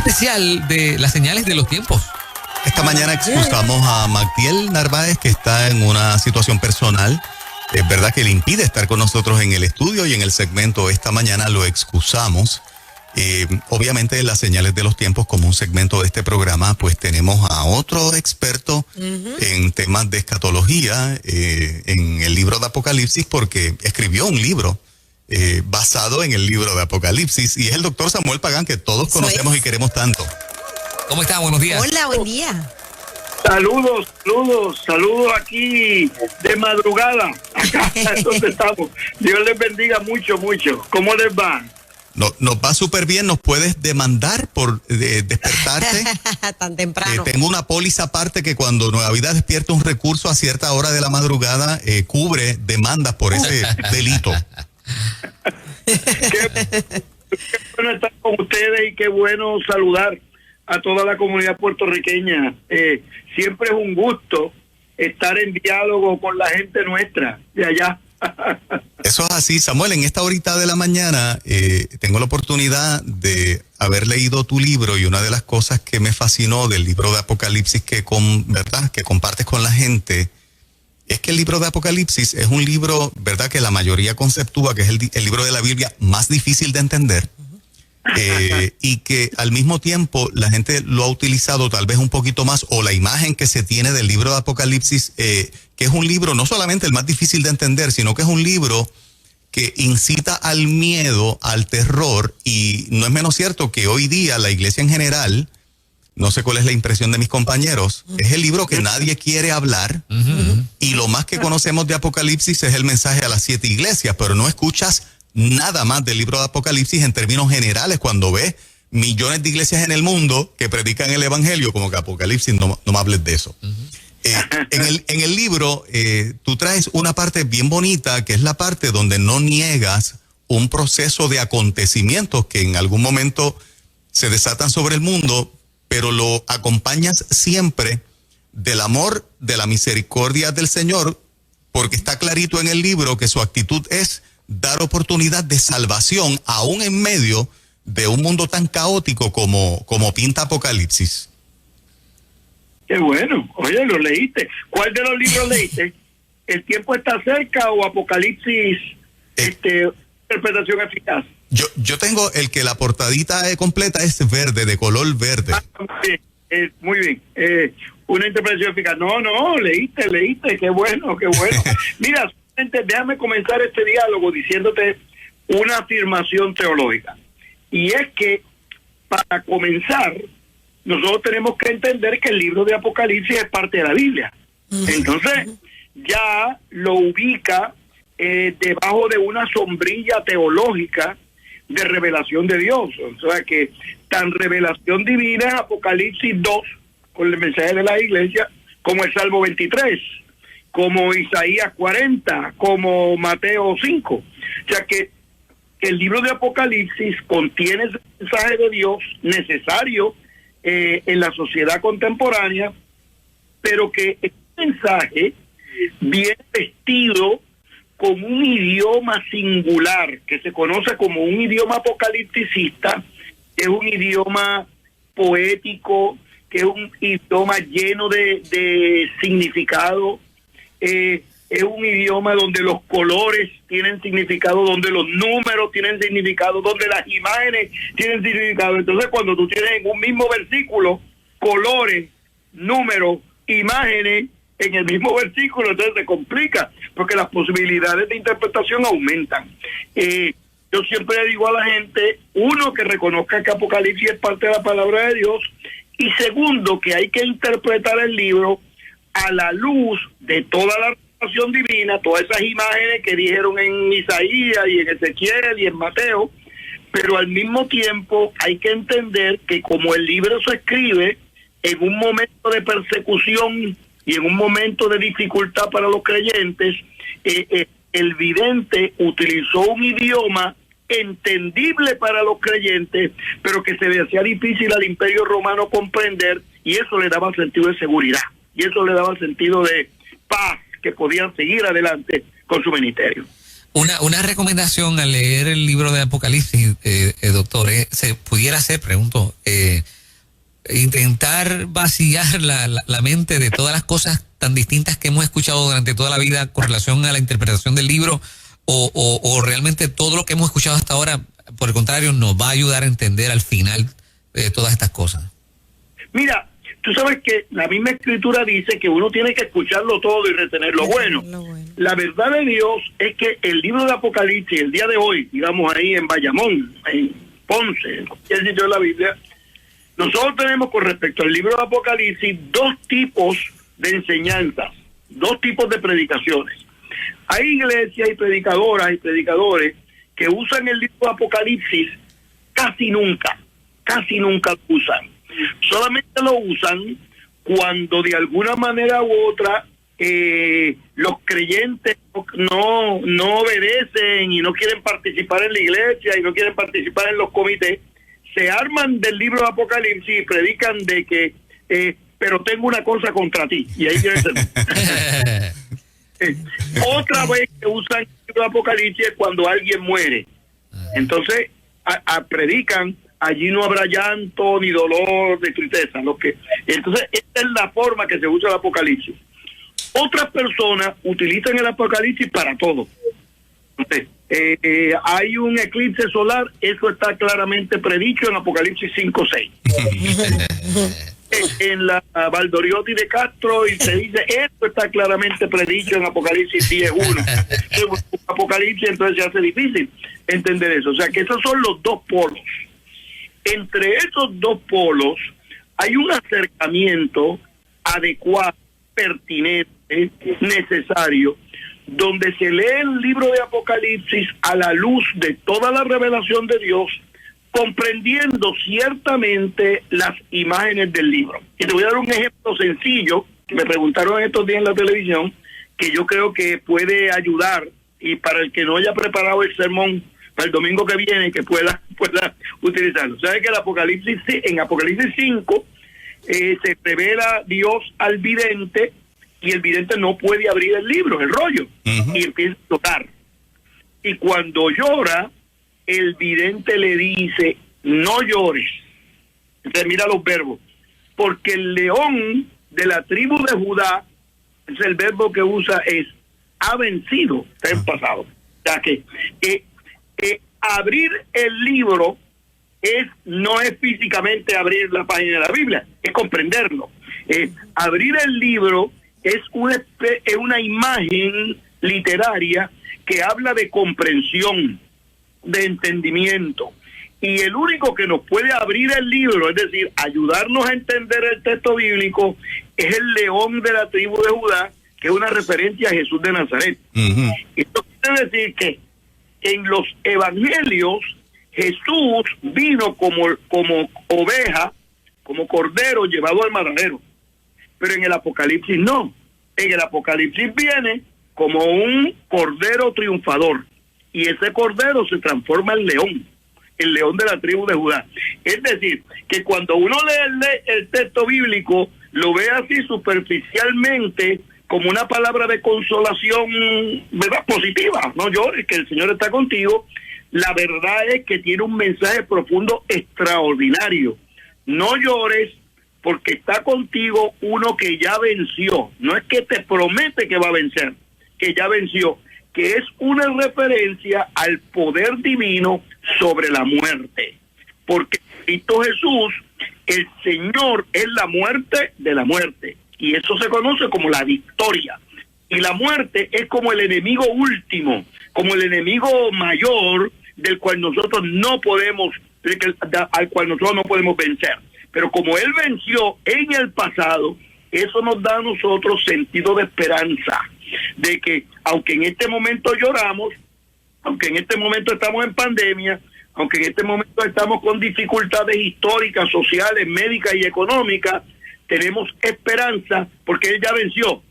especial de las señales de los tiempos. Esta mañana excusamos a Magdiel Narváez, que está en una situación personal. Es verdad que le impide estar con nosotros en el estudio y en el segmento esta mañana lo excusamos. Obviamente en las señales de los tiempos, como un segmento de este programa, pues tenemos a otro experto en temas de escatología, en el libro de Apocalipsis, porque escribió un libro basado en el libro de Apocalipsis, y es el doctor Samuel Pagán, que todos conocemos y queremos tanto. ¿Cómo está? Buenos días. Hola, buen día. Saludos aquí de madrugada. Acá es donde estamos. Dios les bendiga mucho. ¿Cómo les va? Nos va súper bien. ¿Nos puedes demandar por despertarte? Tan temprano. Tengo una póliza aparte que cuando Nueva Vida despierta un recurso a cierta hora de la madrugada, cubre demandas por ese delito. Qué bueno estar con ustedes y qué bueno saludar a toda la comunidad puertorriqueña. Siempre es un gusto estar en diálogo con la gente nuestra de allá. Eso es así, Samuel. En esta horita de la mañana tengo la oportunidad de haber leído tu libro, y una de las cosas que me fascinó del libro de Apocalipsis que compartes con la gente es que el libro de Apocalipsis es un libro, ¿verdad?, que la mayoría conceptúa que es el libro de la Biblia más difícil de entender. Y que al mismo tiempo la gente lo ha utilizado tal vez un poquito más, o la imagen que se tiene del libro de Apocalipsis, que es un libro no solamente el más difícil de entender, sino que es un libro que incita al miedo, al terror, y no es menos cierto que hoy día la iglesia en general, no sé cuál es la impresión de mis compañeros, es el libro que nadie quiere hablar, y lo más que conocemos de Apocalipsis es el mensaje a las 7 iglesias, pero no escuchas nada más del libro de Apocalipsis en términos generales cuando ves millones de iglesias en el mundo que predican el evangelio, como que Apocalipsis, no me hables de eso. En el libro tú traes una parte bien bonita, que es la parte donde no niegas un proceso de acontecimientos que en algún momento se desatan sobre el mundo, pero lo acompañas siempre del amor, de la misericordia del Señor, porque está clarito en el libro que su actitud es dar oportunidad de salvación aún en medio de un mundo tan caótico como pinta Apocalipsis. Qué bueno. Oye, ¿lo leíste? ¿Cuál de los libros leíste? ¿El tiempo está cerca o Apocalipsis, interpretación eficaz? Yo tengo el que la portadita completa es verde, de color verde. Muy bien. Una interpretación eficaz. No, leíste. Qué bueno. Mira, déjame comenzar este diálogo diciéndote una afirmación teológica. Y es que, para comenzar, nosotros tenemos que entender que el libro de Apocalipsis es parte de la Biblia. Entonces, ya lo ubica debajo de una sombrilla teológica de revelación de Dios. O sea que tan revelación divina es Apocalipsis 2, con el mensaje de la iglesia, como el Salmo 23, como Isaías 40, como Mateo 5. O sea que el libro de Apocalipsis contiene ese mensaje de Dios necesario en la sociedad contemporánea, pero que este mensaje viene vestido con un idioma singular que se conoce como un idioma apocalipticista, que es un idioma poético, que es un idioma lleno de significado. Es un idioma donde los colores tienen significado, donde los números tienen significado, donde las imágenes tienen significado. Entonces, cuando tú tienes en un mismo versículo colores, números, imágenes en el mismo versículo, entonces se complica, porque las posibilidades de interpretación aumentan. Yo siempre le digo a la gente, uno, que reconozca que Apocalipsis es parte de la palabra de Dios, y segundo, que hay que interpretar el libro a la luz de toda la revelación divina, todas esas imágenes que dijeron en Isaías y en Ezequiel y en Mateo, pero al mismo tiempo hay que entender que como el libro se escribe en un momento de persecución y en un momento de dificultad para los creyentes, el vidente utilizó un idioma entendible para los creyentes, pero que se le hacía difícil al Imperio Romano comprender, y eso le daba sentido de seguridad, y eso le daba sentido de paz, que podían seguir adelante con su ministerio. Una recomendación al leer el libro de Apocalipsis, doctor, se pudiera hacer, pregunto, intentar vaciar la mente de todas las cosas tan distintas que hemos escuchado durante toda la vida con relación a la interpretación del libro, o realmente todo lo que hemos escuchado hasta ahora, por el contrario, nos va a ayudar a entender al final todas estas cosas. Mira, tú sabes que la misma escritura dice que uno tiene que escucharlo todo y retener lo bueno. La verdad de Dios es que el libro de Apocalipsis, el día de hoy, digamos ahí en Bayamón, en Ponce, en cualquier sitio de la Biblia, nosotros tenemos con respecto al libro de Apocalipsis dos tipos de enseñanzas, dos tipos de predicaciones. Hay iglesias y predicadoras y predicadores que usan el libro de Apocalipsis casi nunca lo usan. Solamente lo usan cuando de alguna manera u otra los creyentes no obedecen y no quieren participar en la iglesia y no quieren participar en los comités, se arman del libro de Apocalipsis y predican de que pero tengo una cosa contra ti, y ahí tiene otra vez que usan el libro de Apocalipsis es cuando alguien muere. Entonces predican: allí no habrá llanto, ni dolor, ni tristeza. Entonces, esta es la forma que se usa el Apocalipsis. Otras personas utilizan el Apocalipsis para todo. Entonces, hay un eclipse solar, eso está claramente predicho en Apocalipsis 5:6. En la Valdoriotti de Castro, y se dice, esto está claramente predicho en Apocalipsis 10:1. Apocalipsis, entonces se hace difícil entender eso. O sea, que esos son los dos polos. Entre esos dos polos hay un acercamiento adecuado, pertinente, necesario, donde se lee el libro de Apocalipsis a la luz de toda la revelación de Dios, comprendiendo ciertamente las imágenes del libro. Y te voy a dar un ejemplo sencillo, que me preguntaron estos días en la televisión, que yo creo que puede ayudar, y para el que no haya preparado el sermón para el domingo que viene, que pueda utilizarlo. ¿Sabes que en Apocalipsis 5 se revela Dios al vidente, y el vidente no puede abrir el libro, el rollo, y empieza a llorar? Y cuando llora, el vidente le dice: no llores. Entonces mira los verbos: porque el león de la tribu de Judá, es el verbo que usa, es ha vencido, está en pasado. O sea que abrir el libro no es físicamente abrir la página de la Biblia, es comprenderlo. Abrir el libro es una imagen literaria que habla de comprensión, de entendimiento. Y el único que nos puede abrir el libro, es decir, ayudarnos a entender el texto bíblico, es el león de la tribu de Judá, que es una referencia a Jesús de Nazaret. Esto quiere decir que en los evangelios Jesús vino como oveja, como cordero llevado al matadero, pero en el Apocalipsis no. En el Apocalipsis viene como un cordero triunfador, y ese cordero se transforma en león, el león de la tribu de Judá. Es decir, que cuando uno lee el texto bíblico, lo ve así superficialmente, como una palabra de consolación, ¿verdad?, positiva. No llores, que el Señor está contigo. La verdad es que tiene un mensaje profundo extraordinario. No llores, porque está contigo uno que ya venció. No es que te promete que va a vencer, que ya venció, que es una referencia al poder divino sobre la muerte. Porque Cristo Jesús, el Señor, es la muerte de la muerte. Y eso se conoce como la victoria. Y la muerte es como el enemigo último, como el enemigo mayor, del cual nosotros no podemos, al cual nosotros no podemos vencer. Pero como Él venció en el pasado, eso nos da a nosotros sentido de esperanza, de que aunque en este momento lloramos, aunque en este momento estamos en pandemia, aunque en este momento estamos con dificultades históricas, sociales, médicas y económicas, tenemos esperanza porque Él ya venció.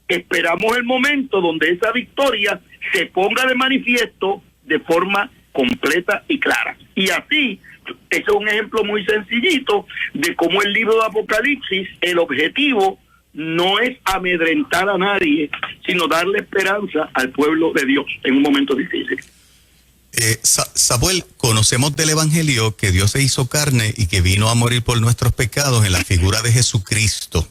Esperamos el momento donde esa victoria se ponga de manifiesto de forma completa y clara. Y así, ese es un ejemplo muy sencillito de cómo el libro de Apocalipsis, el objetivo no es amedrentar a nadie, sino darle esperanza al pueblo de Dios en un momento difícil. Samuel, conocemos del Evangelio que Dios se hizo carne y que vino a morir por nuestros pecados en la figura de Jesucristo.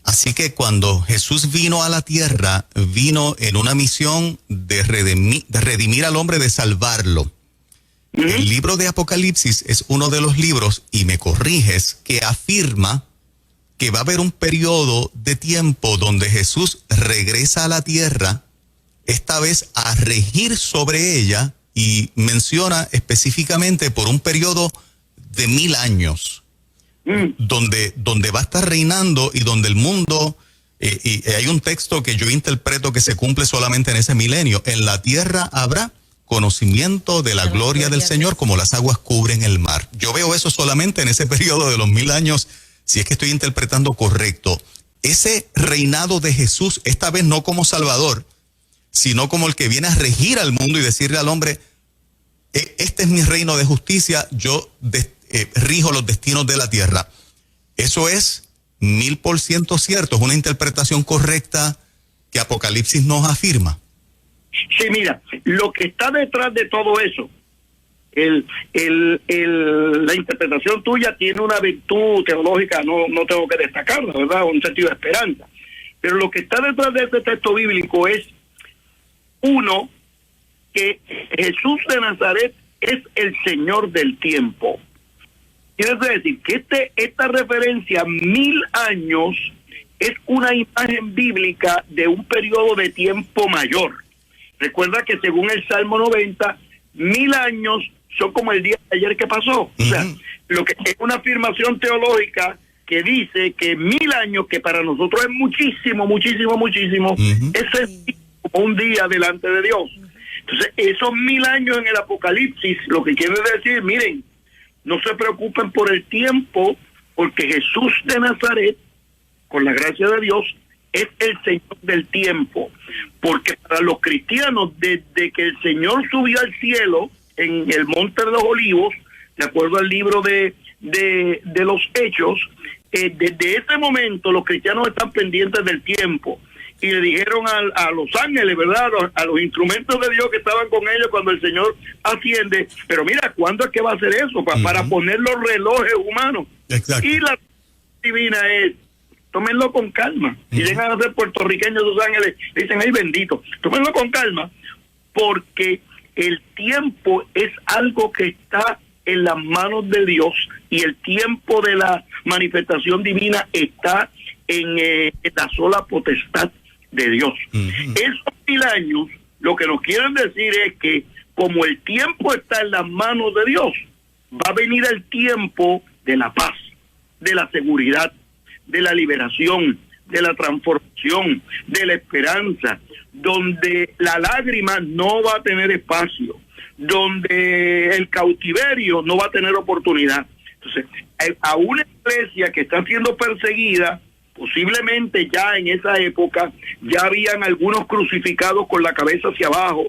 Así que cuando Jesús vino a la tierra, vino en una misión de redimir al hombre, de salvarlo. El libro de Apocalipsis es uno de los libros, y me corriges, que afirma que va a haber un periodo de tiempo donde Jesús regresa a la tierra, esta vez a regir sobre ella, y menciona específicamente por un periodo de 1000 años, donde va a estar reinando y donde el mundo, y hay un texto que yo interpreto que se cumple solamente en ese milenio: en la tierra habrá conocimiento de la gloria del Señor como las aguas cubren el mar. Yo veo eso solamente en ese periodo de los 1000 años, si es que estoy interpretando correcto. Ese reinado de Jesús, esta vez no como Salvador, sino como el que viene a regir al mundo y decirle al hombre: este es mi reino de justicia, yo rijo los destinos de la tierra. Eso es 1000% cierto, es una interpretación correcta que Apocalipsis nos afirma. Sí, mira, lo que está detrás de todo eso, la interpretación tuya tiene una virtud teológica, no tengo que destacarla, ¿verdad? Un sentido de esperanza. Pero lo que está detrás de este texto bíblico es, uno, que Jesús de Nazaret es el Señor del tiempo. Quiere decir que esta referencia 1000 años es una imagen bíblica de un periodo de tiempo mayor. Recuerda que según el Salmo 90, 1000 años son como el día de ayer que pasó. O sea, lo que es una afirmación teológica que dice que 1000 años, que para nosotros es muchísimo, es como un día delante de Dios. Entonces, esos 1000 años en el Apocalipsis, lo que quiere decir, miren, no se preocupen por el tiempo, porque Jesús de Nazaret, con la gracia de Dios, es el Señor del tiempo. Porque para los cristianos, desde que el Señor subió al cielo en el Monte de los Olivos, de acuerdo al libro de los Hechos, desde ese momento los cristianos están pendientes del tiempo. Y le dijeron a los ángeles, ¿verdad? A los instrumentos de Dios que estaban con ellos cuando el Señor asciende. Pero mira, ¿cuándo es que va a hacer eso? Para poner los relojes humanos. Exacto. Y la divina es: tómenlo con calma. Si llegan a ser puertorriqueños esos ángeles, dicen: ay, bendito. Tómenlo con calma, porque el tiempo es algo que está en las manos de Dios, y el tiempo de la manifestación divina está en la sola potestad de Dios. Esos 1000 años, lo que nos quieren decir es que como el tiempo está en las manos de Dios, va a venir el tiempo de la paz, de la seguridad, de la liberación, de la transformación, de la esperanza, donde la lágrima no va a tener espacio, donde el cautiverio no va a tener oportunidad. Entonces, a una iglesia que está siendo perseguida, posiblemente ya en esa época ya habían algunos crucificados con la cabeza hacia abajo.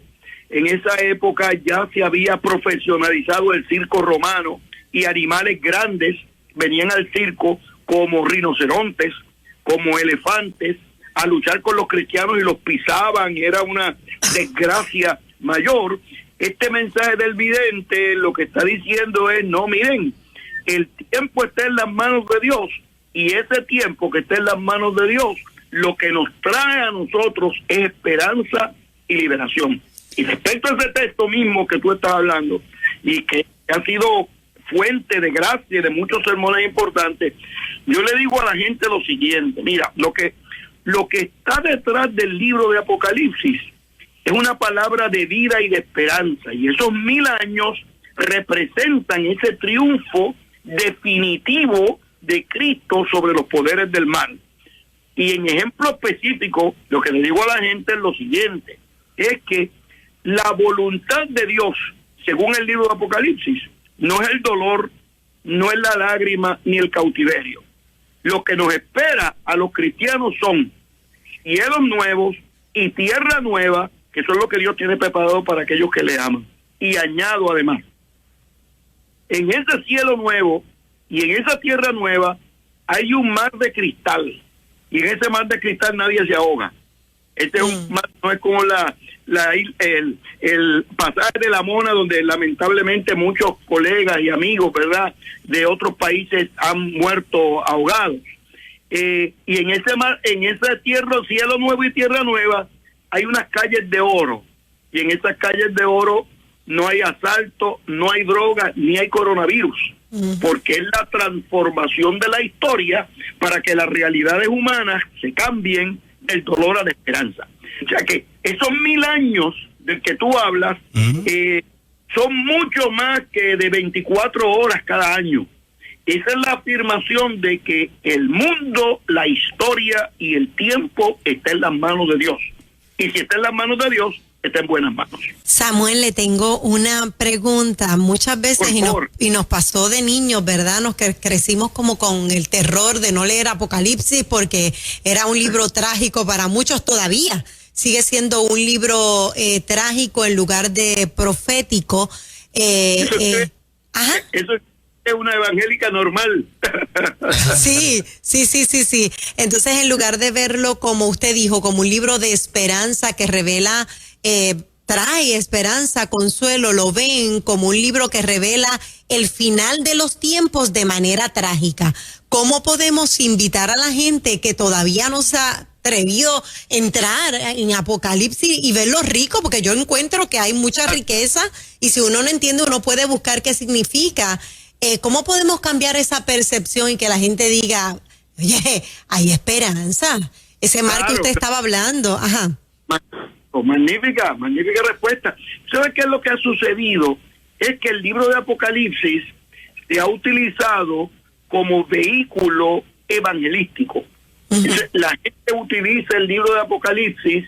En esa época ya se había profesionalizado el circo romano, y animales grandes venían al circo como rinocerontes, como elefantes, a luchar con los cristianos y los pisaban, y era una desgracia mayor. Este mensaje del vidente lo que está diciendo es: no, miren, el tiempo está en las manos de Dios, y ese tiempo que está en las manos de Dios, lo que nos trae a nosotros es esperanza y liberación. Y respecto a ese texto mismo que tú estás hablando, y que ha sido fuente de gracia y de muchos sermones importantes, yo le digo a la gente lo siguiente: mira, lo que está detrás del libro de Apocalipsis es una palabra de vida y de esperanza, y esos 1000 años representan ese triunfo definitivo de Cristo sobre los poderes del mal. Y en ejemplo específico, lo que le digo a la gente es lo siguiente: es que la voluntad de Dios, según el libro de Apocalipsis, no es el dolor, no es la lágrima, ni el cautiverio. Lo que nos espera a los cristianos son cielos nuevos y tierra nueva, que son lo que Dios tiene preparado para aquellos que le aman. Y añado además, en ese cielo nuevo y en esa tierra nueva hay un mar de cristal, y en ese mar de cristal nadie se ahoga. Este es un mar, no es como el pasaje de la Mona, donde lamentablemente muchos colegas y amigos, ¿verdad?, de otros países han muerto ahogados. Y en ese mar, en ese cielo nuevo y tierra nueva, hay unas calles de oro, y en esas calles de oro no hay asalto, no hay droga, ni hay coronavirus, porque es la transformación de la historia para que las realidades humanas se cambien del dolor a la esperanza. O sea que esos 1000 años del que tú hablas son mucho más que de 24 horas cada año. Esa es la afirmación de que el mundo, la historia y el tiempo está en las manos de Dios. Y si está en las manos de Dios, está en buenas manos. Samuel, le tengo una pregunta. Muchas veces, y nos pasó de niños, ¿verdad? Nos crecimos como con el terror de no leer Apocalipsis porque era un libro trágico para muchos todavía. Sigue siendo un libro trágico en lugar de profético. Eso es una evangélica normal. Sí. Entonces, en lugar de verlo, como usted dijo, como un libro de esperanza que revela, trae esperanza, consuelo, lo ven como un libro que revela el final de los tiempos de manera trágica. ¿Cómo podemos invitar a la gente que todavía no se ha atrevido a entrar en Apocalipsis y ver lo rico? Porque yo encuentro que hay mucha riqueza y si uno no entiende, uno puede buscar qué significa. ¿Cómo podemos cambiar esa percepción y que la gente diga, oye, hay esperanza? Ese mar que usted estaba hablando. Ajá. Magnífica respuesta. ¿Sabe qué es lo que ha sucedido? Es que el libro de Apocalipsis se ha utilizado como vehículo evangelístico. La gente utiliza el libro de Apocalipsis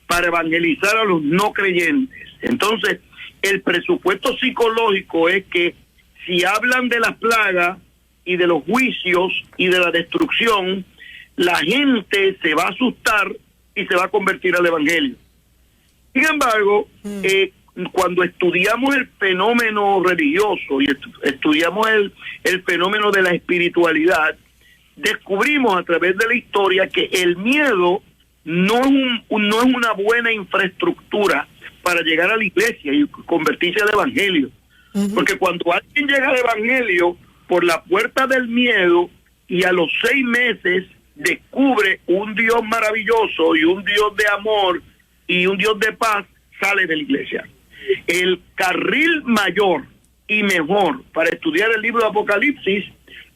para evangelizar a los no creyentes. Entonces, el presupuesto psicológico es que si hablan de las plagas y de los juicios y de la destrucción, la gente se va a asustar y se va a convertir al evangelio. Sin embargo, cuando estudiamos el fenómeno religioso y estudiamos el fenómeno de la espiritualidad, descubrimos a través de la historia que el miedo no es una buena infraestructura para llegar a la iglesia y convertirse al evangelio. Porque cuando alguien llega al evangelio por la puerta del miedo y a los 6 meses descubre un Dios maravilloso y un Dios de amor y un Dios de paz, sale de la iglesia. El carril mayor y mejor para estudiar el libro de Apocalipsis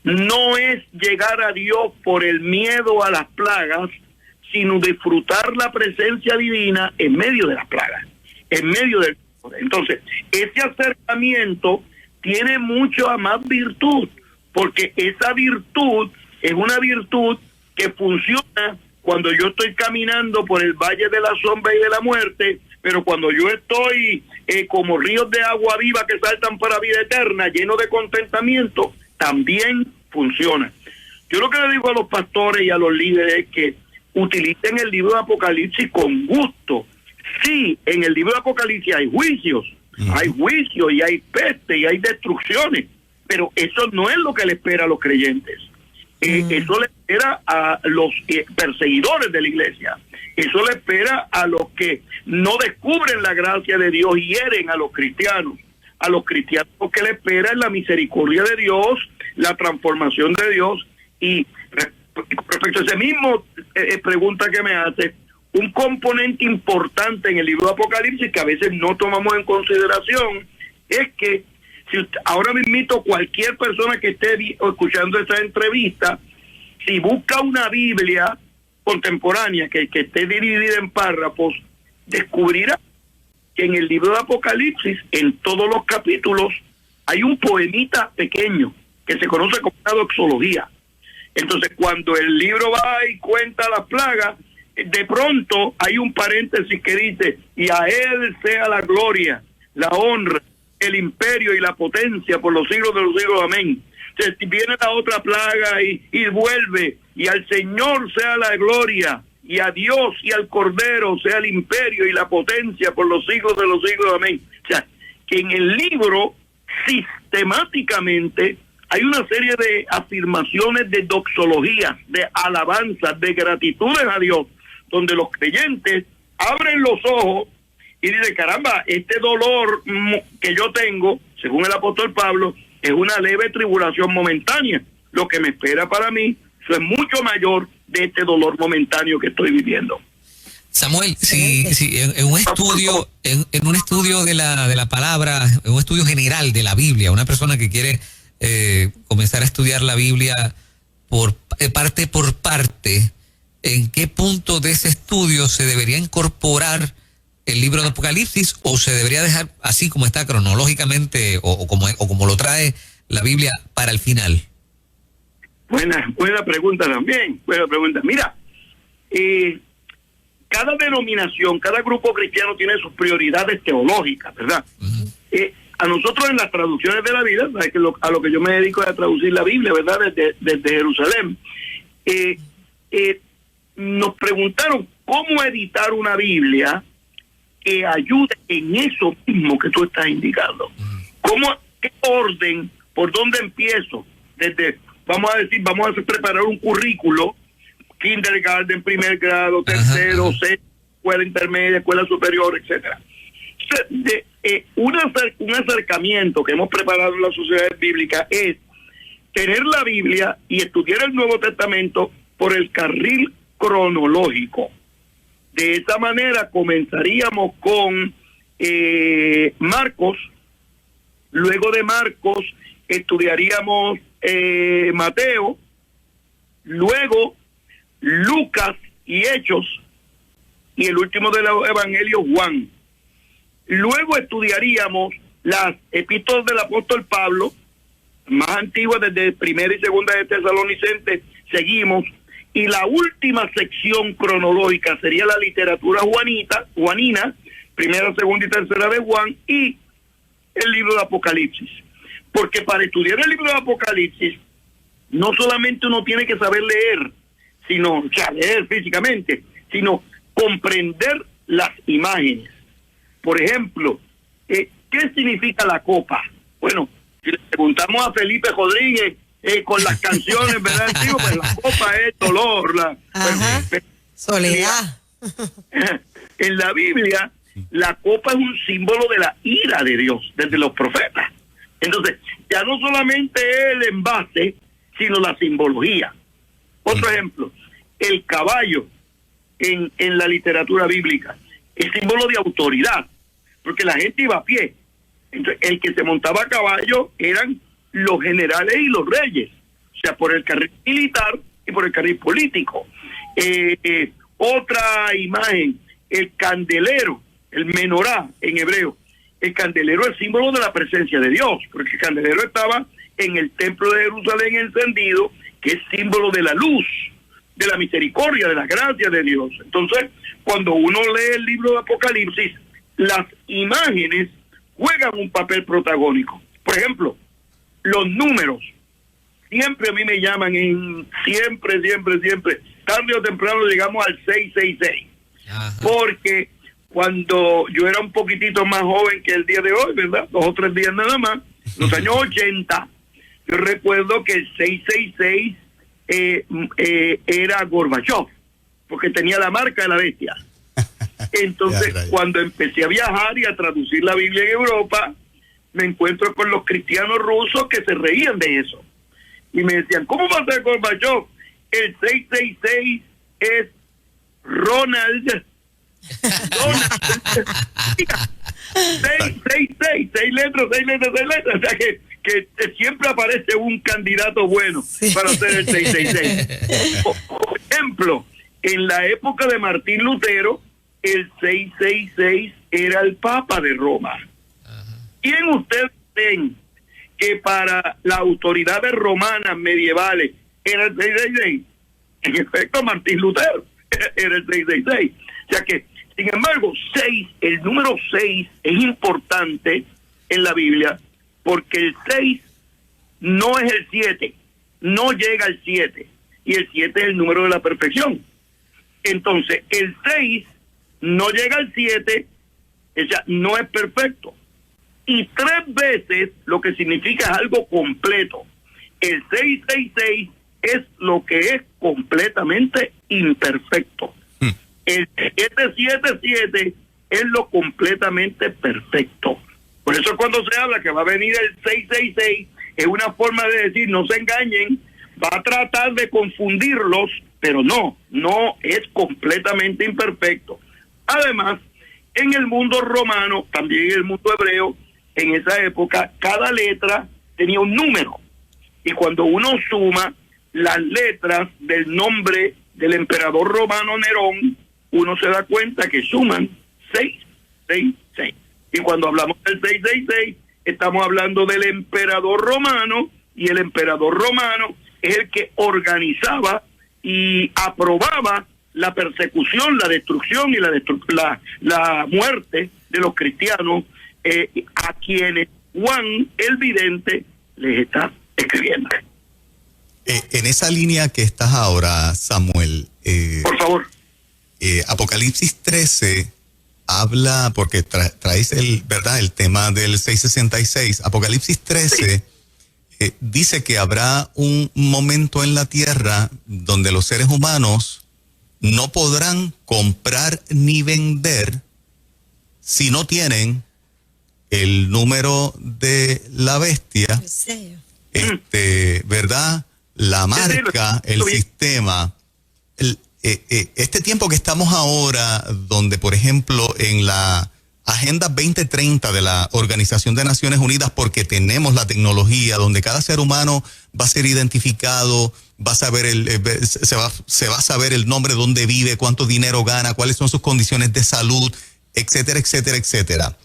no es llegar a Dios por el miedo a las plagas, sino disfrutar la presencia divina en medio de las plagas, en medio del... Entonces, ese acercamiento tiene mucho más virtud, porque esa virtud es una virtud que funciona cuando yo estoy caminando por el valle de la sombra y de la muerte, pero cuando yo estoy como ríos de agua viva que saltan para vida eterna, lleno de contentamiento, también funciona. Yo lo que le digo a los pastores y a los líderes es que utilicen el libro de Apocalipsis con gusto. Sí, en el libro de Apocalipsis hay juicios y hay peste y hay destrucciones, pero eso no es lo que le espera a los creyentes. Eso le espera a los perseguidores de la iglesia. Eso le espera a los que no descubren la gracia de Dios y hieren a los cristianos. A los cristianos lo que le espera es la misericordia de Dios, la transformación de Dios. Y respecto a ese mismo pregunta que me hace, un componente importante en el libro de Apocalipsis que a veces no tomamos en consideración es que si usted, ahora mismo cualquier persona que esté escuchando esta entrevista, si busca una Biblia contemporánea que esté dividida en párrafos, descubrirá que en el libro de Apocalipsis, en todos los capítulos, hay un poemita pequeño que se conoce como una doxología. Entonces, cuando el libro va y cuenta las plagas, de pronto hay un paréntesis que dice, y a él sea la gloria, la honra, el imperio y la potencia por los siglos de los siglos, amén. Entonces, viene la otra plaga y vuelve, y al Señor sea la gloria, y a Dios y al Cordero sea el imperio y la potencia por los siglos de los siglos, amén. O sea, que en el libro sistemáticamente hay una serie de afirmaciones, de doxologías, de alabanzas, de gratitudes a Dios, donde los creyentes abren los ojos y dicen, caramba, este dolor que yo tengo, según el apóstol Pablo, es una leve tribulación momentánea. Lo que me espera para mí, eso es mucho mayor de este dolor momentáneo que estoy viviendo. Samuel, si en un estudio, en un estudio de la palabra, en un estudio general de la Biblia, una persona que quiere comenzar a estudiar la Biblia parte por parte, ¿en qué punto de ese estudio se debería incorporar el libro de Apocalipsis o se debería dejar así como está cronológicamente o como lo trae la Biblia para el final? Buena pregunta también, buena pregunta. Mira, cada denominación, cada grupo cristiano tiene sus prioridades teológicas, ¿verdad? Uh-huh. A nosotros en las traducciones de la Biblia, ¿sabes? A lo que yo me dedico es a traducir la Biblia, ¿verdad? Desde Jerusalén. Nos preguntaron cómo editar una Biblia que ayude en eso mismo que tú estás indicando. Uh-huh. ¿Qué orden? ¿Por dónde empiezo? Vamos a preparar un currículo, kindergarten, primer grado, tercero, sexto, escuela intermedia, escuela superior, etcétera. Un acercamiento que hemos preparado en la sociedad bíblica es tener la Biblia y estudiar el Nuevo Testamento por el carril cronológico. De esa manera comenzaríamos con Marcos, luego de Marcos estudiaríamos Mateo, luego Lucas y Hechos, y el último de los evangelios, Juan. Luego estudiaríamos las epístolas del apóstol Pablo, más antiguas, desde primera y segunda de Tesalonicenses, seguimos, y la última sección cronológica sería la literatura juanina, primera, segunda y tercera de Juan, y el libro de Apocalipsis. Porque para estudiar el libro de Apocalipsis, no solamente uno tiene que saber leer, leer físicamente, sino comprender las imágenes. Por ejemplo, ¿qué significa la copa? Bueno, si le preguntamos a Felipe Rodríguez con las canciones, ¿verdad? Digo, pues la copa es dolor, soledad. En la Biblia, la copa es un símbolo de la ira de Dios, desde los profetas. Entonces, ya no solamente es el envase, sino la simbología. Otro ejemplo, el caballo en la literatura bíblica es símbolo de autoridad, porque la gente iba a pie. Entonces, el que se montaba a caballo eran los generales y los reyes, o sea, por el carril militar y por el carril político. Otra imagen, el candelero, el menorá en hebreo. El candelero es símbolo de la presencia de Dios, porque el candelero estaba en el templo de Jerusalén encendido, que es símbolo de la luz, de la misericordia, de la gracia de Dios. Entonces, cuando uno lee el libro de Apocalipsis, las imágenes juegan un papel protagónico. Por ejemplo, los números. Siempre a mí me llaman siempre, tarde o temprano llegamos al 666. Ajá. Porque cuando yo era un poquitito más joven que el día de hoy, ¿verdad? 2 o 3 días nada más, los años 80, yo recuerdo que el 666 era Gorbachev, porque tenía la marca de la bestia. Entonces, cuando empecé a viajar y a traducir la Biblia en Europa, me encuentro con los cristianos rusos que se reían de eso. Y me decían, ¿cómo va a ser Gorbachev? El 666 es Ronald. 666, 6 letras. O sea que siempre aparece un candidato bueno para hacer el 666. Por ejemplo, en la época de Martín Lutero, el 666 era el Papa de Roma. ¿Quién ustedes creen que para las autoridades romanas medievales era el 666? En efecto, Martín Lutero era el 666. O sea que, sin embargo, el número 6 es importante en la Biblia porque el 6 no es el 7, no llega al 7, y el 7 es el número de la perfección. Entonces, el 6 no llega al 7, o sea, no es perfecto. Y 3 veces lo que significa es algo completo. El 666 es lo que es completamente imperfecto. El 777 es lo completamente perfecto. Por eso cuando se habla que va a venir el 666, es una forma de decir, no se engañen, va a tratar de confundirlos, pero no es completamente imperfecto. Además, en el mundo romano, también en el mundo hebreo, en esa época, cada letra tenía un número. Y cuando uno suma las letras del nombre del emperador romano Nerón, uno se da cuenta que suman 666. Y cuando hablamos del 666, estamos hablando del emperador romano, y el emperador romano es el que organizaba y aprobaba la persecución, la destrucción y la muerte de los cristianos, a quienes Juan el Vidente les está escribiendo. En esa línea que estás ahora, Samuel, por favor. Apocalipsis 13 habla, porque traes el tema del 666. Apocalipsis 13 dice que habrá un momento en la tierra donde los seres humanos no podrán comprar ni vender si no tienen el número de la bestia, ¿verdad? La marca, el sistema. Este tiempo que estamos ahora, donde por ejemplo en la Agenda 2030 de la Organización de Naciones Unidas, porque tenemos la tecnología, donde cada ser humano va a ser identificado, va a saber se va a saber el nombre, dónde vive, cuánto dinero gana, cuáles son sus condiciones de salud, etcétera, etcétera, etcétera.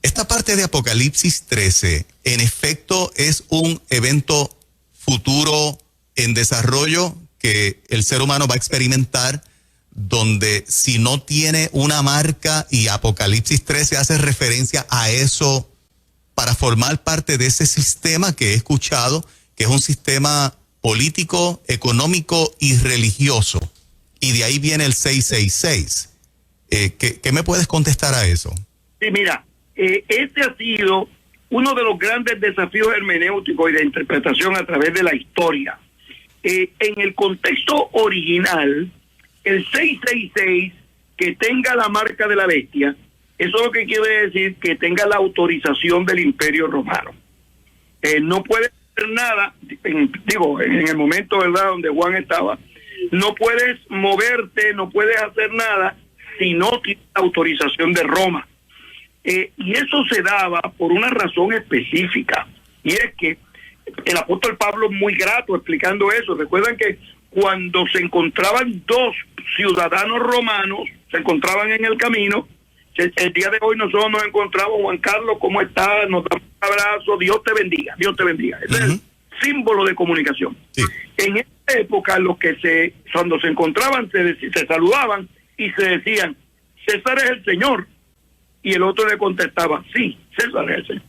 Esta parte de Apocalipsis 13, en efecto, es un evento futuro en desarrollo que el ser humano va a experimentar, donde si no tiene una marca, y Apocalipsis 13 hace referencia a eso para formar parte de ese sistema que he escuchado, que es un sistema político, económico y religioso. Y de ahí viene el 666. ¿Qué me puedes contestar a eso? Sí, mira, este ha sido uno de los grandes desafíos hermenéuticos y de interpretación a través de la historia. En el contexto original, el 666, que tenga la marca de la bestia, eso es lo que quiere decir que tenga la autorización del Imperio Romano. No puede hacer nada, en el momento, ¿verdad?, donde Juan estaba, no puedes moverte, no puedes hacer nada si no tienes la autorización de Roma. Y eso se daba por una razón específica, y es que el apóstol Pablo es muy grato explicando eso. Recuerdan que cuando se encontraban dos ciudadanos romanos, se encontraban en el camino, el día de hoy nosotros nos encontramos, Juan Carlos, ¿cómo estás? Nos damos un abrazo, Dios te bendiga, Dios te bendiga. Ese es el símbolo de comunicación. Sí. En esa época, cuando se encontraban, se saludaban y se decían, César es el Señor, y el otro le contestaba, sí, César es el Señor.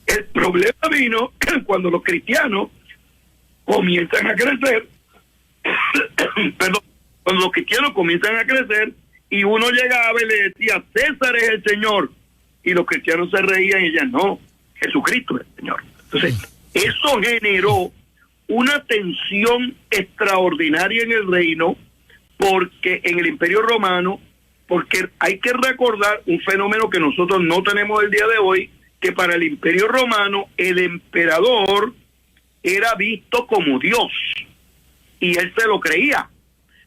El problema vino cuando los cristianos comienzan a crecer, cuando los cristianos comienzan a crecer y uno llegaba y le decía, César es el Señor, y los cristianos se reían y decían, no, Jesucristo es el Señor. Entonces, eso generó una tensión extraordinaria en el reino, porque en el Imperio Romano, porque hay que recordar un fenómeno que nosotros no tenemos el día de hoy, que para el Imperio Romano el emperador era visto como Dios, y él se lo creía.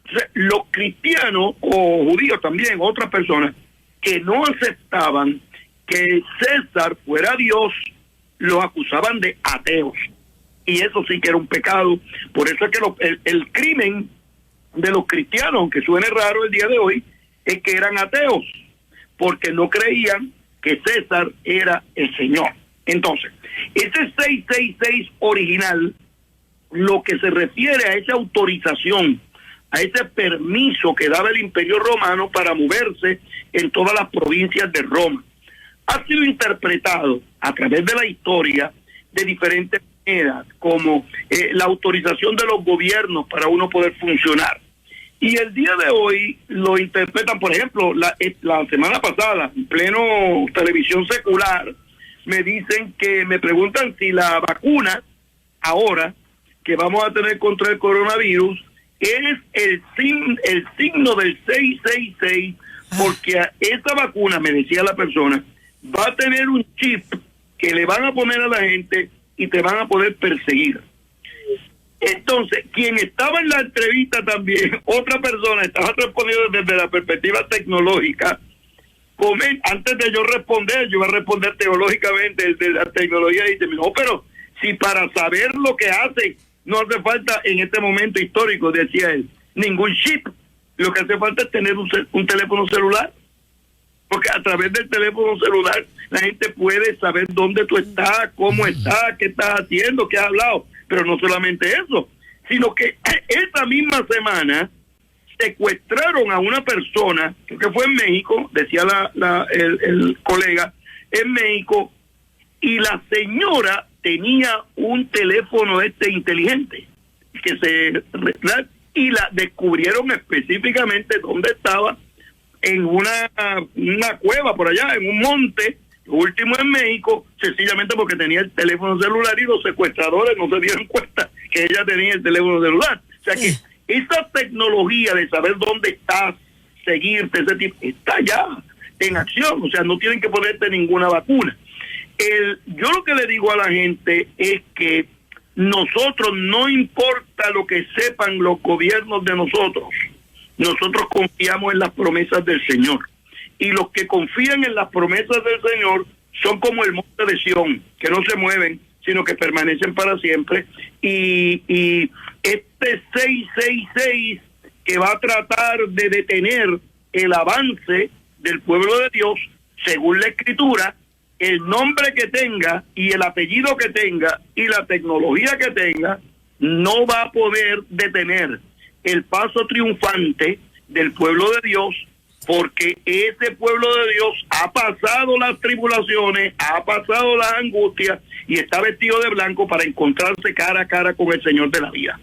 Entonces, los cristianos o judíos también, otras personas que no aceptaban que César fuera Dios, los acusaban de ateos, y eso sí que era un pecado. Por eso es que el crimen de los cristianos, aunque suene raro el día de hoy, es que eran ateos, porque no creían que César era el Señor. Entonces, ese 666 original, lo que se refiere a esa autorización, a ese permiso que daba el Imperio Romano para moverse en todas las provincias de Roma, ha sido interpretado a través de la historia de diferentes maneras, como la autorización de los gobiernos para uno poder funcionar. Y el día de hoy lo interpretan, por ejemplo, la semana pasada, en pleno televisión secular, me preguntan si la vacuna ahora que vamos a tener contra el coronavirus es el signo del 666, porque a esa vacuna, me decía la persona, va a tener un chip que le van a poner a la gente y te van a poder perseguir. Entonces, quien estaba en la entrevista también, otra persona, estaba respondiendo desde la perspectiva tecnológica. Antes de yo responder, yo voy a responder teológicamente desde la tecnología, y dice, no, pero si para saber lo que hace no hace falta en este momento histórico, decía él, ningún chip, lo que hace falta es tener un teléfono celular, porque a través del teléfono celular la gente puede saber dónde tú estás, cómo estás, qué estás haciendo, qué has hablado, pero no solamente eso, sino que esa misma semana secuestraron a una persona, creo que fue en México, decía el colega, en México, y la señora tenía un teléfono inteligente y la descubrieron específicamente dónde estaba, en una cueva por allá, en un monte, último en México, sencillamente porque tenía el teléfono celular y los secuestradores no se dieron cuenta que ella tenía el teléfono celular. O sea que esa tecnología de saber dónde estás, seguirte, ese tipo, está ya en acción, o sea, no tienen que ponerte ninguna vacuna. Yo lo que le digo a la gente es que nosotros, no importa lo que sepan los gobiernos de nosotros confiamos en las promesas del Señor. Y los que confían en las promesas del Señor son como el monte de Sión, que no se mueven, sino que permanecen para siempre. Y este 666 que va a tratar de detener el avance del pueblo de Dios, según la Escritura, el nombre que tenga y el apellido que tenga y la tecnología que tenga, no va a poder detener el paso triunfante del pueblo de Dios, porque ese pueblo de Dios ha pasado las tribulaciones, ha pasado las angustias y está vestido de blanco para encontrarse cara a cara con el Señor de la vida.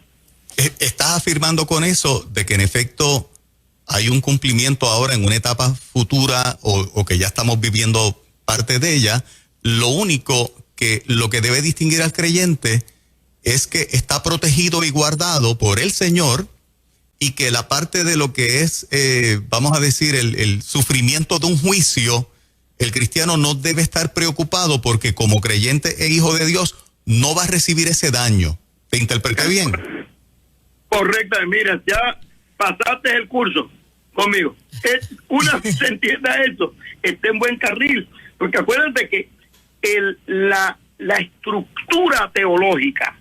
¿Estás afirmando con eso de que en efecto hay un cumplimiento ahora en una etapa futura o que ya estamos viviendo parte de ella? Lo único que lo que debe distinguir al creyente es que está protegido y guardado por el Señor, y que la parte de lo que es, vamos a decir, el sufrimiento de un juicio, el cristiano no debe estar preocupado porque como creyente e hijo de Dios no va a recibir ese daño. ¿Te interpreté bien? Correcto, mira, ya pasaste el curso conmigo. Una vez se entienda eso, esté en buen carril, porque acuérdate que la estructura teológica,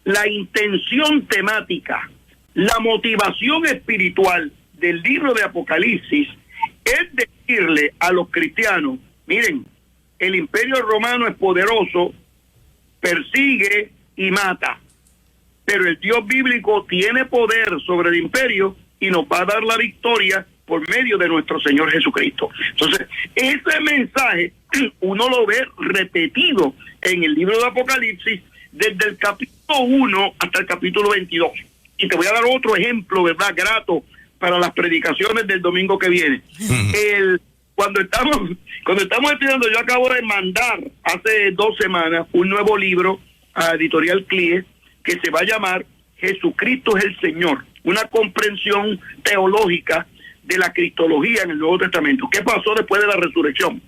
la intención temática, la motivación espiritual del libro de Apocalipsis es decirle a los cristianos, miren, el imperio romano es poderoso, persigue y mata, pero el Dios bíblico tiene poder sobre el imperio y nos va a dar la victoria por medio de nuestro Señor Jesucristo. Entonces, ese mensaje uno lo ve repetido en el libro de Apocalipsis desde el capítulo 1 hasta el capítulo 22. Y te voy a dar otro ejemplo, ¿verdad?, grato para las predicaciones del domingo que viene. Cuando estamos estudiando, yo acabo de mandar hace 2 semanas un nuevo libro a Editorial CLIE que se va a llamar Jesucristo es el Señor, una comprensión teológica de la cristología en el Nuevo Testamento. ¿Qué pasó después de la resurrección?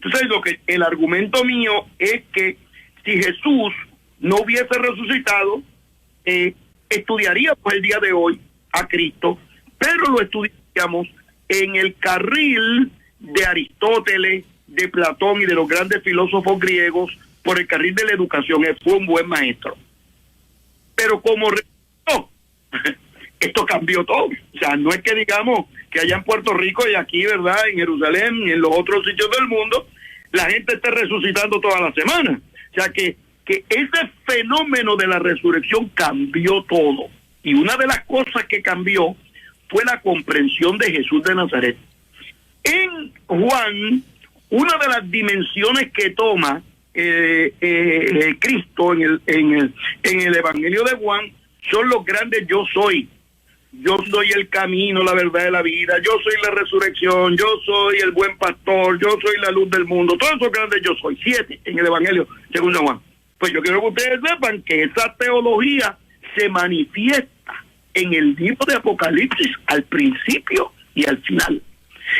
Entonces, el argumento mío es que si Jesús no hubiese resucitado, estudiaríamos el día de hoy a Cristo, pero lo estudiamos en el carril de Aristóteles, de Platón y de los grandes filósofos griegos, por el carril de la educación. Él fue un buen maestro. Pero como esto cambió todo. O sea, no es que digamos que allá en Puerto Rico y aquí, ¿verdad?, en Jerusalén y en los otros sitios del mundo, la gente esté resucitando toda la semana. O sea, que ese fenómeno de la resurrección cambió todo. Y una de las cosas que cambió fue la comprensión de Jesús de Nazaret. En Juan, una de las dimensiones que toma Cristo en el Evangelio de Juan son los grandes yo soy. Yo soy el camino, la verdad y la vida. Yo soy la resurrección. Yo soy el buen pastor. Yo soy la luz del mundo. Todos esos grandes yo soy. 7 en el Evangelio según Juan. Pues yo quiero que ustedes sepan que esa teología se manifiesta en el libro de Apocalipsis al principio y al final.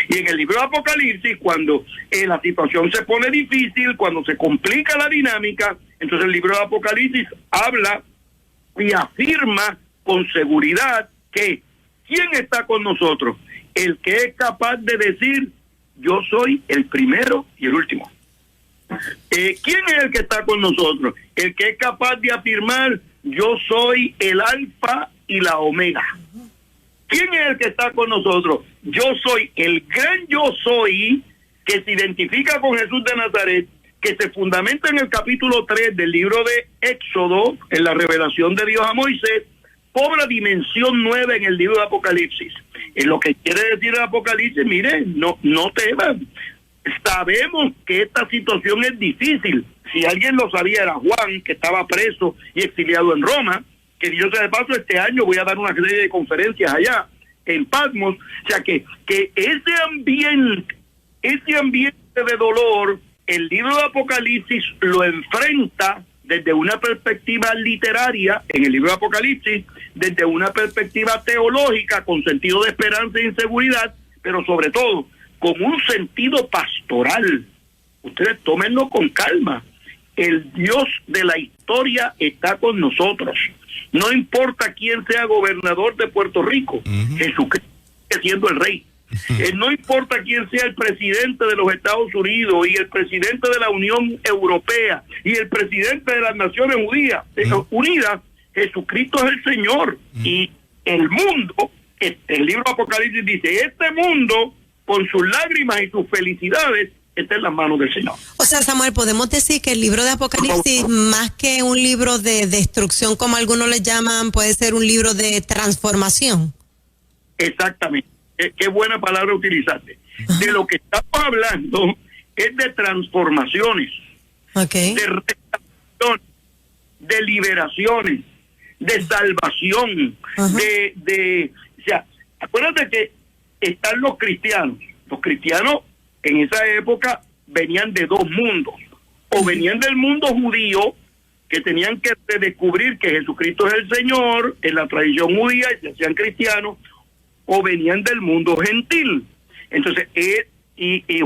Y en el libro de Apocalipsis, cuando la situación se pone difícil, cuando se complica la dinámica, entonces el libro de Apocalipsis habla y afirma con seguridad que ¿quién está con nosotros? El que es capaz de decir, yo soy el primero y el último. ¿Quién es el que está con nosotros? El que es capaz de afirmar, yo soy el alfa y la omega. ¿Quién es el que está con nosotros? Yo soy el gran yo soy, que se identifica con Jesús de Nazaret, que se fundamenta en el capítulo 3 del libro de Éxodo, en la revelación de Dios a Moisés, cobra dimensión nueva en el libro de Apocalipsis. En lo que quiere decir el Apocalipsis, miren, no teman. Sabemos que esta situación es difícil. Si alguien lo sabía era Juan, que estaba preso y exiliado en Roma, que dicho sea de paso, este año voy a dar una serie de conferencias allá en Patmos. O sea que ese ambiente de dolor, el libro de Apocalipsis lo enfrenta desde una perspectiva literaria, en el libro de Apocalipsis, desde una perspectiva teológica, con sentido de esperanza e inseguridad, pero sobre todo con un sentido pastoral. Ustedes tómenlo con calma. El Dios de la historia está con nosotros. No importa quién sea gobernador de Puerto Rico, Jesucristo sigue siendo el rey. No importa quién sea el presidente de los Estados Unidos y el presidente de la Unión Europea y el presidente de las Naciones Unidas, Jesucristo es el Señor. Y el mundo, el libro de Apocalipsis dice, este mundo con sus lágrimas y sus felicidades está en las manos del Señor. O sea, Samuel, podemos decir que el libro de Apocalipsis, más que un libro de destrucción, como algunos le llaman, puede ser un libro de transformación. Exactamente. Qué buena palabra utilizaste. De lo que estamos hablando es de transformaciones, de restauración, de liberaciones, de salvación, o sea, acuérdate que están los cristianos. Los cristianos en esa época venían de dos mundos. O venían del mundo judío, que tenían que descubrir que Jesucristo es el Señor en la tradición judía y se hacían cristianos, o venían del mundo gentil. Entonces,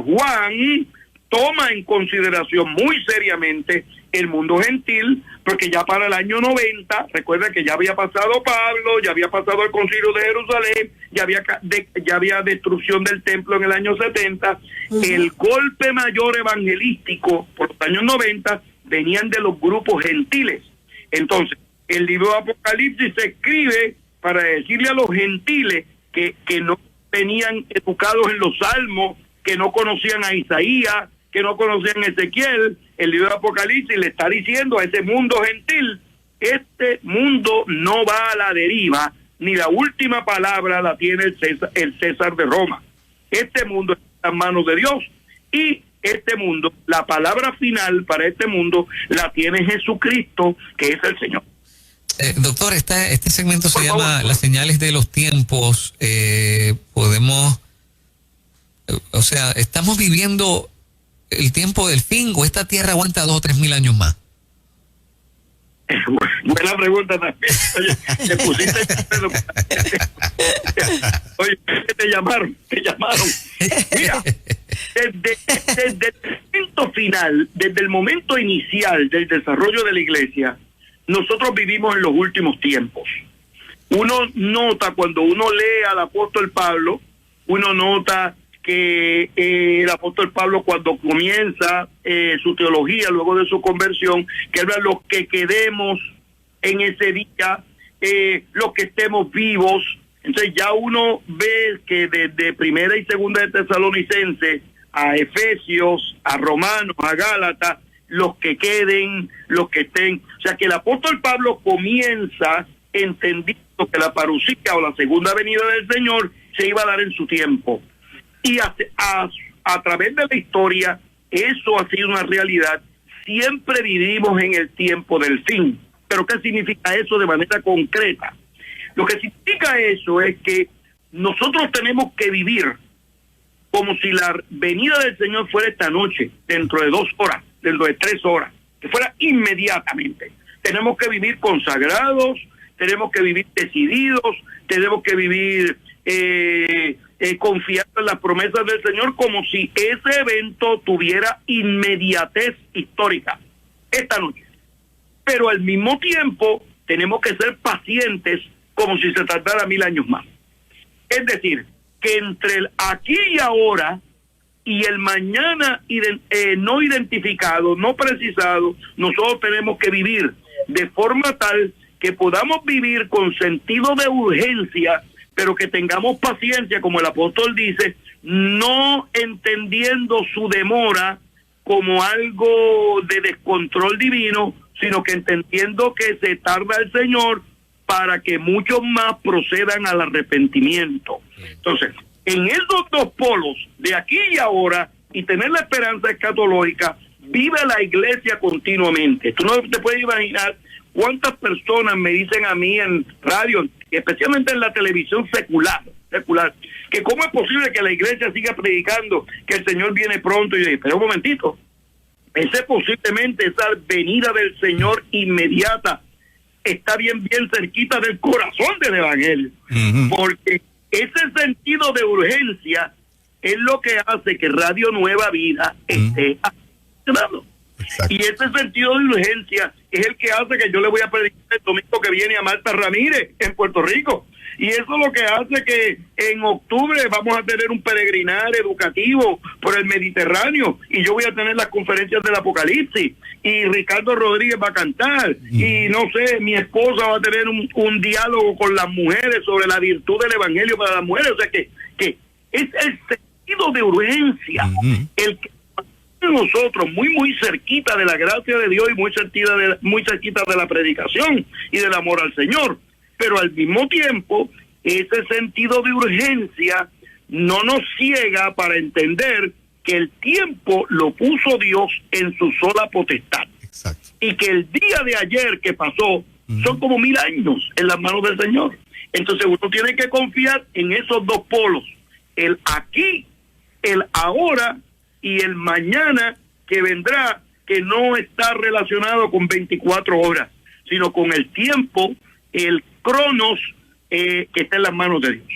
Juan toma en consideración muy seriamente el mundo gentil, porque ya para el año 90, recuerda que ya había pasado Pablo, ya había pasado el concilio de Jerusalén, ya había destrucción del templo en el año 70, el golpe mayor evangelístico por los años 90 venían de los grupos gentiles. Entonces, el libro de Apocalipsis se escribe para decirle a los gentiles que no venían educados en los salmos, que no conocían a Isaías, que no conocían a Ezequiel. El libro de Apocalipsis le está diciendo a ese mundo gentil, este mundo no va a la deriva, ni la última palabra la tiene el César de Roma. Este mundo está en manos de Dios, y este mundo, la palabra final para este mundo la tiene Jesucristo, que es el Señor. Doctor, este segmento se llama Las señales de los tiempos. Podemos, o sea, ¿estamos viviendo el tiempo del fin o esta tierra aguanta 2 o 3 mil años más? Buena pregunta también. Oye, te pusiste... Oye, te llamaron. Mira, desde el momento final, desde el momento inicial del desarrollo de la iglesia, nosotros vivimos en los últimos tiempos. Uno nota, cuando uno lee al apóstol Pablo, uno nota que el apóstol Pablo, cuando comienza su teología luego de su conversión, que habla de los que quedemos en ese día, los que estemos vivos. Entonces ya uno ve que desde Primera y Segunda de Tesalonicenses a Efesios, a Romanos, a Gálatas, los que queden, los que estén. O sea que el apóstol Pablo comienza entendiendo que la parucía o la segunda venida del Señor se iba a dar en su tiempo. Y a través de la historia, eso ha sido una realidad. Siempre vivimos en el tiempo del fin. ¿Pero qué significa eso de manera concreta? Lo que significa eso es que nosotros tenemos que vivir como si la venida del Señor fuera esta noche, dentro de 2 horas, dentro de 3 horas. que fuera inmediatamente. Tenemos que vivir consagrados, tenemos que vivir decididos, tenemos que vivir confiando en las promesas del Señor, como si ese evento tuviera inmediatez histórica esta noche. Pero al mismo tiempo tenemos que ser pacientes como si se tratara 1000 años más. Es decir, que entre el aquí y ahora y el mañana no identificado, no precisado, nosotros tenemos que vivir de forma tal que podamos vivir con sentido de urgencia, pero que tengamos paciencia, como el apóstol dice, no entendiendo su demora como algo de descontrol divino, sino que entendiendo que se tarda el Señor para que muchos más procedan al arrepentimiento. Entonces, en esos dos polos, de aquí y ahora, y tener la esperanza escatológica, vive la iglesia continuamente. Tú no te puedes imaginar cuántas personas me dicen a mí en radio, especialmente en la televisión secular, que cómo es posible que la iglesia siga predicando que el Señor viene pronto. Y yo digo, pero un momentito, ese posiblemente esa venida del Señor inmediata está bien cerquita del corazón del evangelio, porque ese sentido de urgencia es lo que hace que Radio Nueva Vida esté funcionando. Y ese sentido de urgencia es el que hace que yo le voy a predicar el domingo que viene a Marta Ramírez en Puerto Rico. Y eso es lo que hace que en octubre vamos a tener un peregrinar educativo por el Mediterráneo, y yo voy a tener las conferencias del Apocalipsis, y Ricardo Rodríguez va a cantar, y no sé, mi esposa va a tener un diálogo con las mujeres sobre la virtud del evangelio para las mujeres. O sea que es el sentido de urgencia el que nosotros muy cerquita de la gracia de Dios y muy cerquita de la predicación y del amor al Señor. Pero al mismo tiempo, ese sentido de urgencia no nos ciega para entender que el tiempo lo puso Dios en su sola potestad. Exacto. Y que el día de ayer que pasó son como 1000 años en las manos del Señor. Entonces uno tiene que confiar en esos dos polos, el aquí, el ahora y el mañana que vendrá, que no está relacionado con 24 horas, sino con el tiempo, el cronos, que está en las manos de Dios.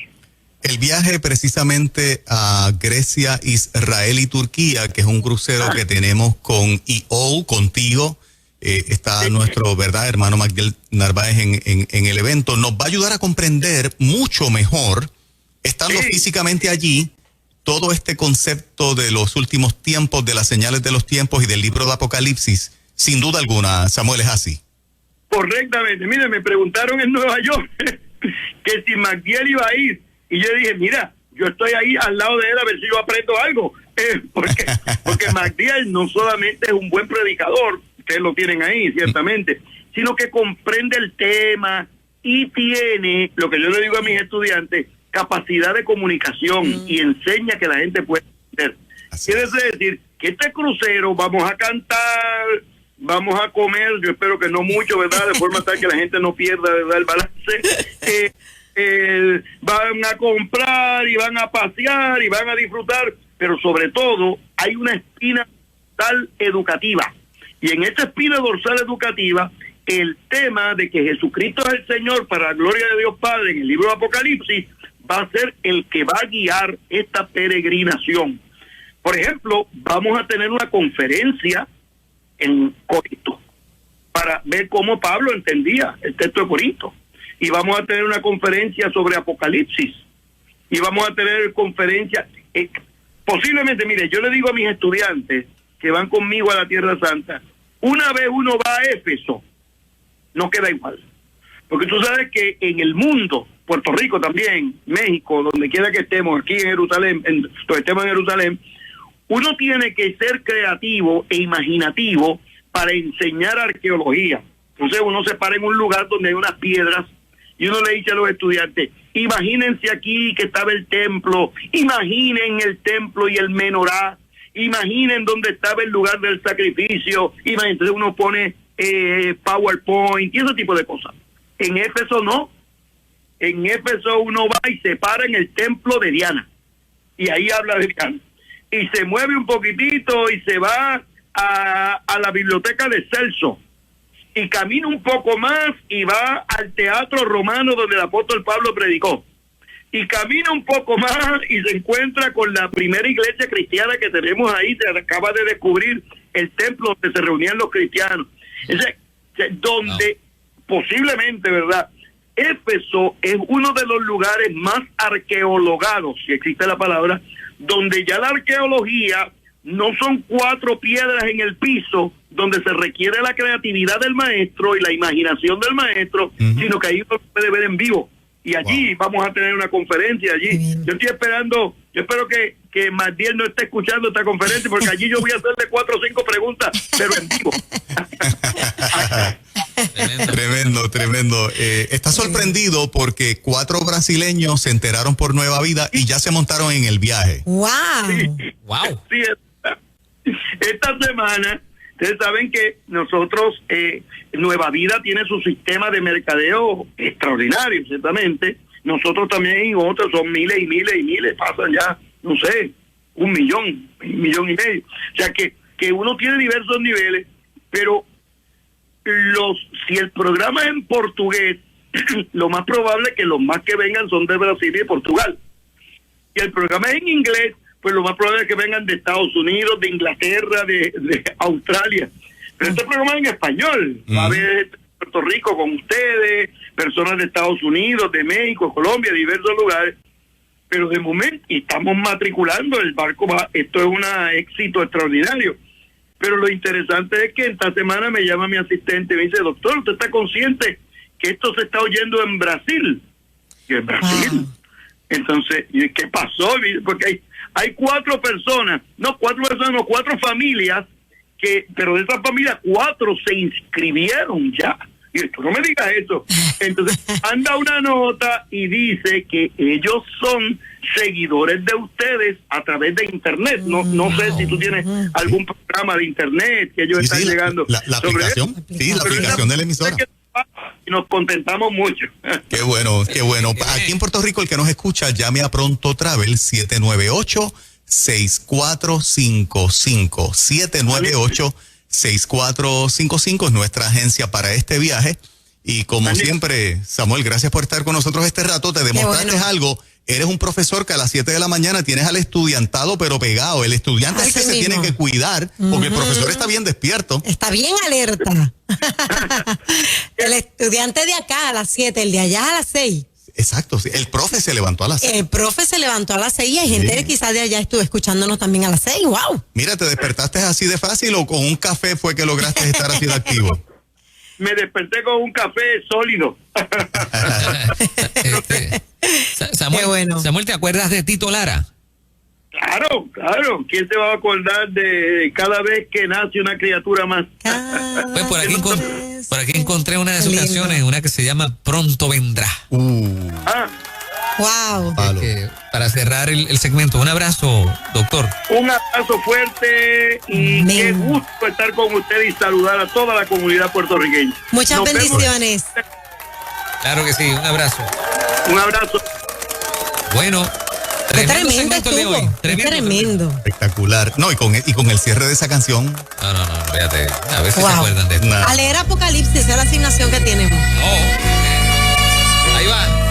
El viaje precisamente a Grecia, Israel y Turquía, que es un crucero que tenemos con EO, contigo, está nuestro, ¿verdad?, hermano Magdiel Narváez en el evento, nos va a ayudar a comprender mucho mejor, estando físicamente allí, todo este concepto de los últimos tiempos, de las señales de los tiempos y del libro de Apocalipsis. Sin duda alguna, Samuel, es así. Correctamente. Mire, me preguntaron en Nueva York que si Magdiel iba a ir, y yo dije, mira, yo estoy ahí al lado de él a ver si yo aprendo algo, porque Magdiel no solamente es un buen predicador, ustedes lo tienen ahí, ciertamente, sino que comprende el tema y tiene, lo que yo le digo a mis estudiantes, capacidad de comunicación, y enseña que la gente puede entender. Quiere decir que este crucero vamos a cantar, vamos a comer, yo espero que no mucho, ¿verdad?, de forma tal que la gente no pierda, ¿verdad?, el balance. Van a comprar y van a pasear y van a disfrutar, pero sobre todo hay una espina dorsal educativa, y en esta espina dorsal educativa el tema de que Jesucristo es el Señor para la gloria de Dios Padre en el libro de Apocalipsis va a ser el que va a guiar esta peregrinación. Por ejemplo, vamos a tener una conferencia en Corinto para ver cómo Pablo entendía el texto de Corinto, y vamos a tener una conferencia sobre Apocalipsis, y vamos a tener conferencias, posiblemente, mire, yo le digo a mis estudiantes que van conmigo a la Tierra Santa, una vez uno va a Éfeso, no queda igual, porque tú sabes que en el mundo, Puerto Rico también, México, donde quiera que estemos, aquí en Jerusalén, donde estemos en Jerusalén, uno tiene que ser creativo e imaginativo para enseñar arqueología. Entonces uno se para en un lugar donde hay unas piedras y uno le dice a los estudiantes, imagínense aquí que estaba el templo, imaginen el templo y el menorá, imaginen dónde estaba el lugar del sacrificio, entonces uno pone PowerPoint y ese tipo de cosas. En Éfeso no. En Éfeso uno va y se para en el templo de Diana, y ahí habla de Diana, y se mueve un poquitito y se va a la biblioteca de Celso y camina un poco más y va al Teatro Romano donde el apóstol Pablo predicó. Y camina un poco más y se encuentra con la primera iglesia cristiana que tenemos ahí. Se acaba de descubrir el templo donde se reunían los cristianos. Donde posiblemente, ¿verdad? Éfeso es uno de los lugares más arqueologados, si existe la palabra, donde ya la arqueología no son 4 piedras en el piso, donde se requiere la creatividad del maestro y la imaginación del maestro, sino que ahí uno puede ver en vivo. Y allí vamos a tener una conferencia allí. Yo estoy esperando, yo espero que Magdiel no esté escuchando esta conferencia, porque allí yo voy a hacerle 4 o 5 preguntas, pero en vivo. Tremendo. Está sorprendido porque 4 brasileños se enteraron por Nueva Vida y ya se montaron en el viaje. ¡Wow! Sí, esta semana, ustedes saben que nosotros, Nueva Vida tiene su sistema de mercadeo extraordinario, ciertamente. Nosotros también y otros, son miles y miles y miles, pasan ya, no sé, 1 millón, 1,5 millones. O sea que uno tiene diversos niveles, pero si el programa es en portugués, lo más probable es que los más que vengan son de Brasil y de Portugal. Si el programa es en inglés, pues lo más probable es que vengan de Estados Unidos, de Inglaterra, de Australia. Pero este programa es en español. Va a haber Puerto Rico con ustedes, personas de Estados Unidos, de México, Colombia, diversos lugares. Pero de momento, y estamos matriculando, el barco va, esto es un éxito extraordinario. Pero lo interesante es que esta semana me llama mi asistente y me dice, doctor, ¿usted está consciente que esto se está oyendo en Brasil? Y en Brasil. Wow. Entonces, ¿qué pasó? Porque hay 4 personas, no 4 familias, pero de esas familias 4 se inscribieron ya. Y tú no me digas eso. Entonces, anda una nota y dice que ellos son seguidores de ustedes a través de internet. No sé si tú tienes algún programa de internet que ellos están llegando. La aplicación, la aplicación de la emisora. Y nos contentamos mucho. Qué bueno. Aquí en Puerto Rico, el que nos escucha, llame a Pronto Travel 798-6455. 798-6455 es nuestra agencia para este viaje. Y como siempre, Samuel, gracias por estar con nosotros este rato. Te demostraste algo. Eres un profesor que a las 7 de la mañana tienes al estudiantado pero pegado. El estudiante es que se tiene que cuidar porque el profesor está bien despierto. Está bien alerta. El estudiante de acá a las 7, el de allá a las 6. Exacto, sí. El profe se levantó a las 6. El profe se levantó a las 6 y hay gente que quizás de allá estuvo escuchándonos también a las 6. ¡Wow! Mira, ¿te despertaste así de fácil o con un café fue que lograste estar así de activo? Me desperté con un café sólido. Samuel, ¿te acuerdas de Tito Lara? Claro. ¿Quién se va a acordar de cada vez que nace una criatura más? Pues por aquí encontré una de sus canciones, una que se llama Pronto Vendrá. Wow. Para cerrar el segmento, un abrazo, doctor. Un abrazo fuerte y qué gusto estar con usted y saludar a toda la comunidad puertorriqueña. Muchas bendiciones. Claro que sí, un abrazo. Un abrazo. Bueno, tremendo estuvo. Tremendo. Espectacular. No, y con el cierre de esa canción. No, fíjate. A ver si se acuerdan de esto. A leer Apocalipsis, esa es la asignación que tenemos. Ahí va.